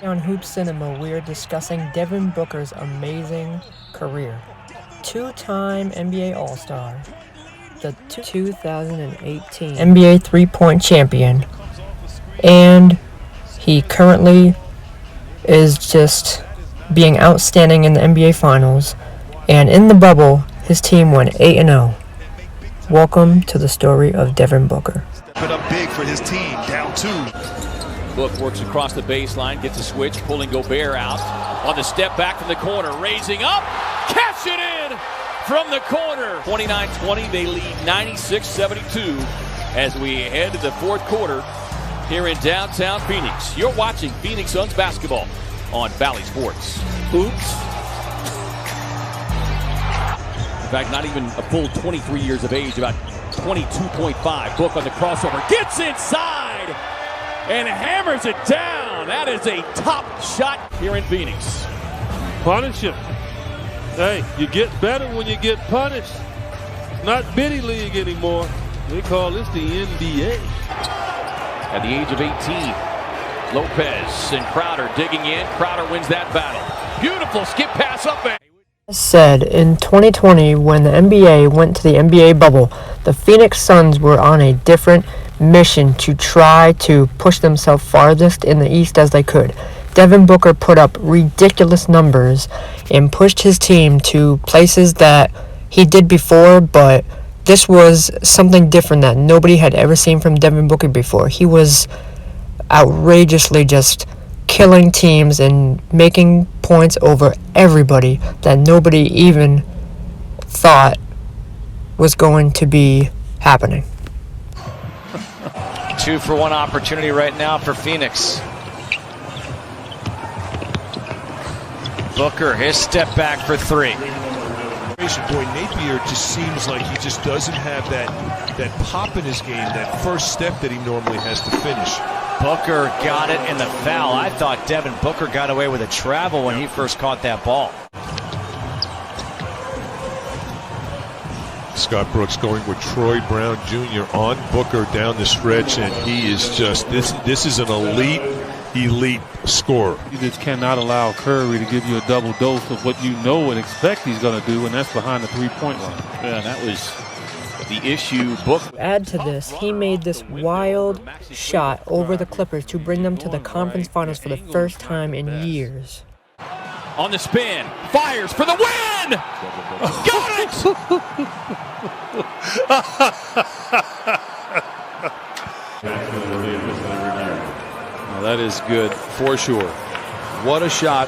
On Hoop Cinema, we are discussing Devin Booker's amazing career. Two-time NBA All-Star, the 2018 NBA three-point champion, and he currently is just being outstanding in the NBA Finals, and in the bubble, his team went 8-0. Welcome to the story of Devin Booker. Put up big for his team, down 2. Book works across the baseline, gets a switch, pulling Gobert out. On the step back from the corner, raising up, cash it in from the corner. 29-20, they lead 96-72 as we head to the fourth quarter here in downtown Phoenix. You're watching Phoenix Suns basketball on Valley Sports. Hoops. In fact, not even a full 23 years of age, about 22.5. Book on the crossover, gets inside and hammers it down. That is a top shot here in Phoenix. Punish him. Hey, you get better when you get punished. It's not Biddy League anymore. They call this the NBA. At the age of 18, Lopez and Crowder digging in. Crowder wins that battle. Beautiful skip pass up there. Said in 2020, when the NBA went to the NBA bubble, the Phoenix Suns were on a different mission to try to push themselves farthest in the East as they could. Devin Booker put up ridiculous numbers and pushed his team to places that he did before, but this was something different that nobody had ever seen from Devin Booker before. He was outrageously just killing teams and making points over everybody that nobody even thought was going to be happening. 2-for-1 opportunity right now for Phoenix. Booker, his step back for 3. Boy, Napier just seems like he just doesn't have that pop in his game, that first step that he normally has to finish. Booker got it in the foul. I thought Devin Booker got away with a travel when he first caught that ball. Scott Brooks going with Troy Brown Jr. on Booker down the stretch, and he is just, this is an elite scorer. You just cannot allow Curry to give you a double dose of what you know and expect he's going to do, and that's behind the three-point line. Yeah, that was the issue. Book. Add to this, he made this wild shot over the Clippers to bring them to the conference finals for the first time in years. On the spin, fires for the win! Got it! Now that is good for sure. What a shot.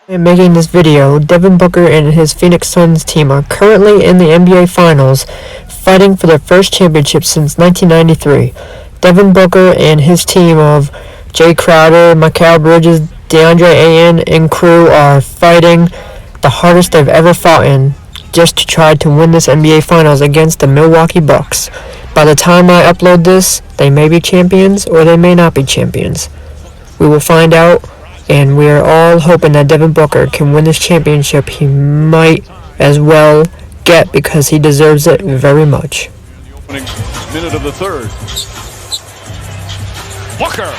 In making this video, Devin Booker and his Phoenix Suns team are currently in the NBA Finals, fighting for their first championship since 1993. Devin Booker and his team of Jay Crowder, Mikal Bridges, DeAndre Ayton, and crew are fighting the hardest they've ever fought in just to try to win this NBA Finals against the Milwaukee Bucks. By the time I upload this, they may be champions or they may not be champions. We will find out, and we are all hoping that Devin Booker can win this championship. He might as well get because he deserves it very much. Opening minute of the third. Booker!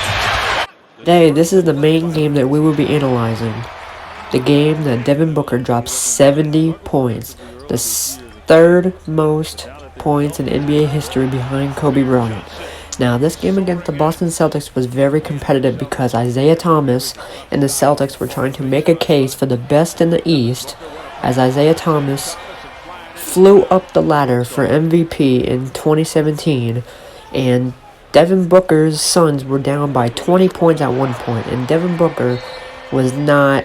Today, this is the main game that we will be analyzing. The game that Devin Booker dropped 70 points, the third most points in NBA history behind Kobe Bryant. Now, this game against the Boston Celtics was very competitive because Isaiah Thomas and the Celtics were trying to make a case for the best in the East, as Isaiah Thomas flew up the ladder for MVP in 2017, and Devin Booker's Suns were down by 20 points at one point, and Devin Booker was not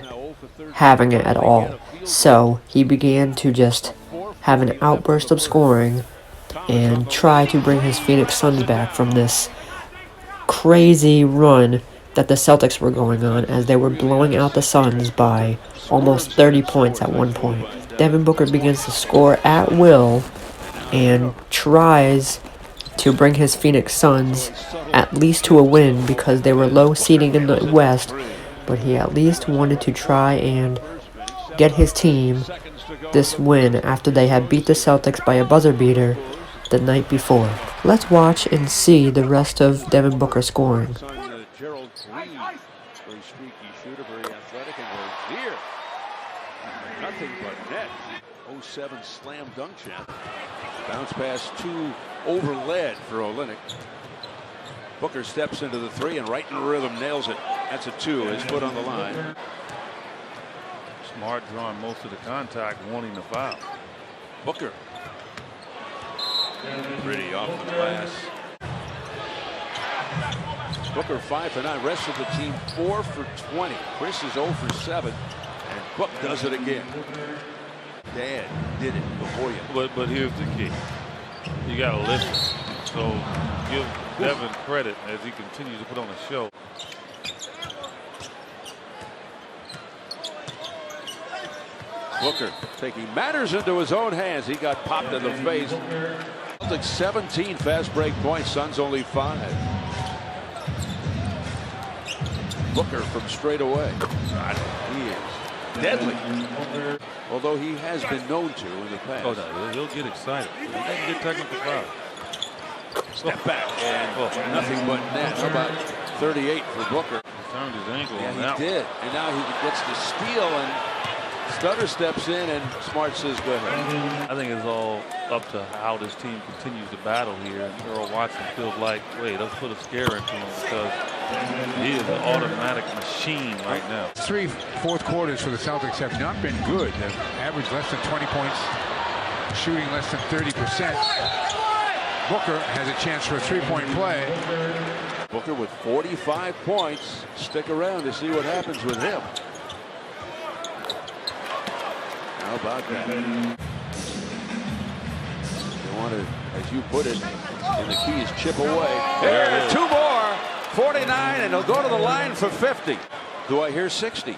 having it at all. So he began to just have an outburst of scoring and try to bring his Phoenix Suns back from this crazy run that the Celtics were going on, as they were blowing out the Suns by almost 30 points at one point. Devin Booker begins to score at will and tries to bring his Phoenix Suns at least to a win because they were low seeding in the West, but he at least wanted to try and get his team this win after they had beat the Celtics by a buzzer beater the night before. Let's watch and see the rest of Devin Booker scoring. nothing but net. 07 slam dunk champ. Bounce pass two over lead for Olynyk. Booker steps into the three and right in rhythm nails it. That's a two. His foot on the line. Smart drawing most of the contact, wanting the foul. Booker. Pretty off the glass. Booker 5 for 9. Rest of the team 4 for 20. Chris is 0 for 7. And Book does it again. Dad did it before you. But here's the key. You got to listen. So give Devin credit as he continues to put on a show. Booker taking matters into his own hands. He got popped in the face. Celtics 17 fast break points. Suns only 5. Booker from straight away. He is deadly. Although he has been known to in the past. Oh, no, he'll get excited. He doesn't get technical foul. Step back and nothing but net. How about 38 for Booker? He turned his ankle Yeah, on he that did. And now he gets the steal, and Stutter steps in, and Smart says, go ahead. I think it's all up to how this team continues to battle here. And Earl Watson feels like, wait, let's put a scare into him because he is an automatic machine right now. 3 fourth quarters for the Celtics have not been good. They've averaged less than 20 points, shooting less than 30%. Booker has a chance for a three-point play. Booker with 45 points. Stick around to see what happens with him. How about that? They want to, as you put it, and the key is chip away. There, 2 more. 49, and he'll go to the line for 50. Do I hear 60?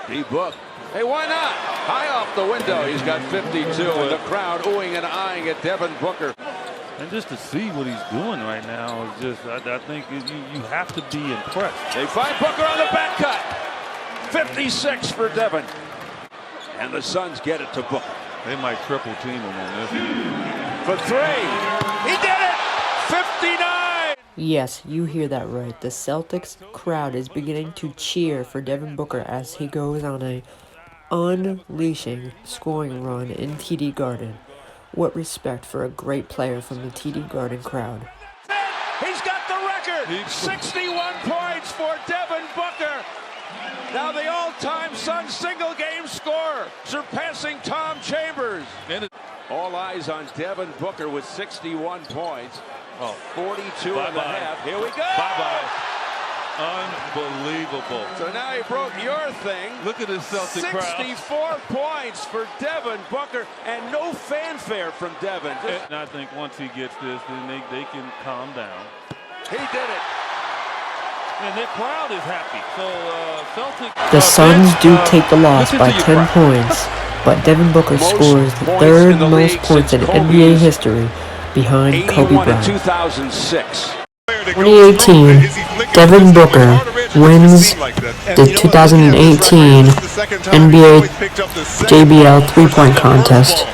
D-Book. Hey, why not? High off the window. He's got 52, and the crowd oohing and eyeing at Devin Booker. And just to see what he's doing right now is just, I think you have to be impressed. They find Booker on the back cut. 56 for Devin. And the Suns get it to Booker. They might triple team him on this. For 3. He did it! 59! Yes, you hear that right. The Celtics crowd is beginning to cheer for Devin Booker as he goes on a unleashing scoring run in TD Garden. What respect for a great player from the TD Garden crowd. He's got the record! 61 points for Devin Booker! Now the all-time Suns single-game scorer, surpassing Tom Chambers. All eyes on Devin Booker with 61 points. 42 and a half. Here we go! Bye-bye. Unbelievable. So now he broke your thing. Look at this Celtic crowd. 64 points for Devin Booker, and no fanfare from Devin. And I think once he gets this, then they can calm down. He did it. And their crowd is happy. So Celtic. The Suns do take the loss by 10 points, but Devin Booker scores the third most points in NBA history behind Kobe Bryant. 2006. 2018, Devin Booker wins the 2018 NBA JBL three-point contest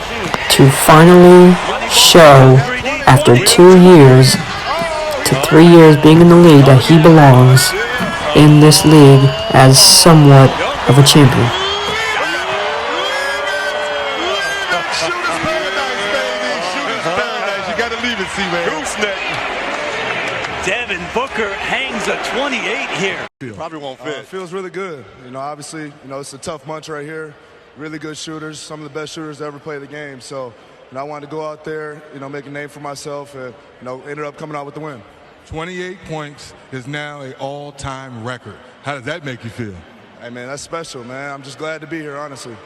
to finally show, after 2 years to 3 years being in the league, that he belongs in this league as somewhat of a champion. You gotta leave it, C-Man. Devin Booker hangs a 28 here. Probably won't fit. It feels really good. Obviously, it's a tough bunch right here. Really good shooters, some of the best shooters to ever play the game. So, I wanted to go out there, make a name for myself, and, ended up coming out with the win. 28 points is now an all-time record. How does that make you feel? Hey, man, that's special, man. I'm just glad to be here, honestly.